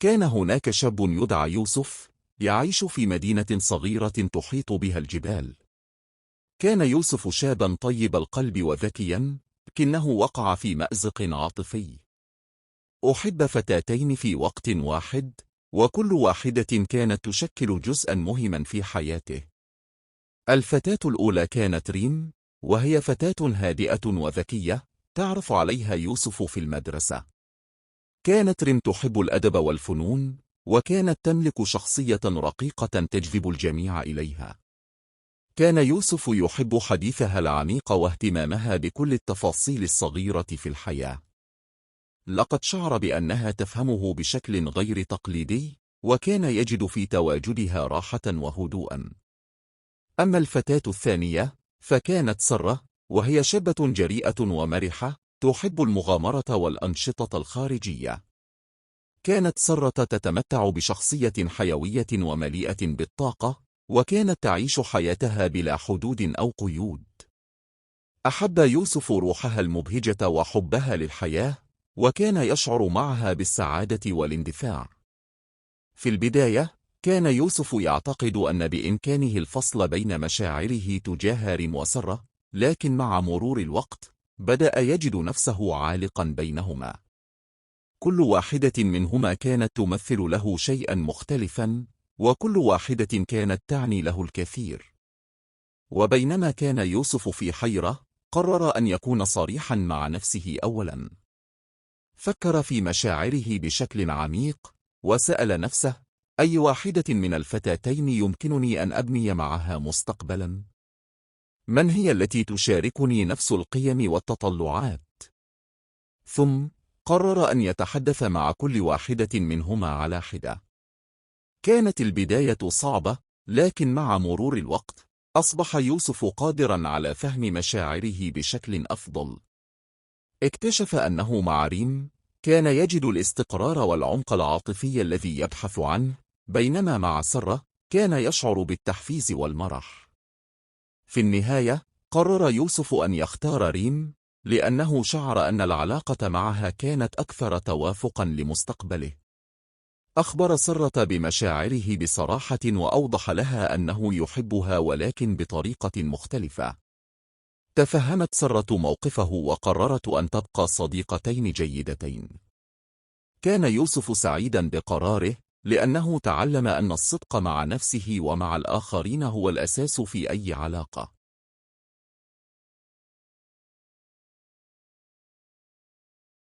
كان هناك شاب يدعى يوسف يعيش في مدينة صغيرة تحيط بها الجبال. كان يوسف شابا طيب القلب وذكيا، لكنه وقع في مأزق عاطفي. أحب فتاتين في وقت واحد، وكل واحدة كانت تشكل جزءا مهما في حياته. الفتاة الأولى كانت ريم، وهي فتاة هادئة وذكية، تعرف عليها يوسف في المدرسة. كانت ريم تحب الأدب والفنون، وكانت تملك شخصية رقيقة تجذب الجميع إليها. كان يوسف يحب حديثها العميق واهتمامها بكل التفاصيل الصغيرة في الحياة. لقد شعر بأنها تفهمه بشكل غير تقليدي، وكان يجد في تواجدها راحة وهدوءا. أما الفتاة الثانية فكانت سارة، وهي شابة جريئة ومرحة، تحب المغامرة والأنشطة الخارجية. كانت سارة تتمتع بشخصية حيوية ومليئة بالطاقة، وكانت تعيش حياتها بلا حدود أو قيود. أحب يوسف روحها المبهجة وحبها للحياة، وكان يشعر معها بالسعادة والاندفاع. في البداية كان يوسف يعتقد أن بإمكانه الفصل بين مشاعره تجاه ريم وسارة، لكن مع مرور الوقت بدأ يجد نفسه عالقا بينهما. كل واحدة منهما كانت تمثل له شيئا مختلفا، وكل واحدة كانت تعني له الكثير. وبينما كان يوسف في حيرة، قرر أن يكون صريحا مع نفسه أولا. فكر في مشاعره بشكل عميق، وسأل نفسه: أي واحدة من الفتاتين يمكنني أن أبني معها مستقبلا؟ من هي التي تشاركني نفس القيم والتطلعات؟ ثم قرر أن يتحدث مع كل واحدة منهما على حدة. كانت البداية صعبة، لكن مع مرور الوقت أصبح يوسف قادرا على فهم مشاعره بشكل أفضل. اكتشف أنه مع ريم كان يجد الاستقرار والعمق العاطفي الذي يبحث عنه، بينما مع سارة كان يشعر بالتحفيز والمرح. في النهاية قرر يوسف أن يختار ريم، لأنه شعر أن العلاقة معها كانت أكثر توافقا لمستقبله. أخبر سارة بمشاعره بصراحة، وأوضح لها أنه يحبها ولكن بطريقة مختلفة. تفهمت سارة موقفه وقررت أن تبقى صديقتين جيدتين. كان يوسف سعيدا بقراره، لأنه تعلم أن الصدق مع نفسه ومع الآخرين هو الأساس في أي علاقة.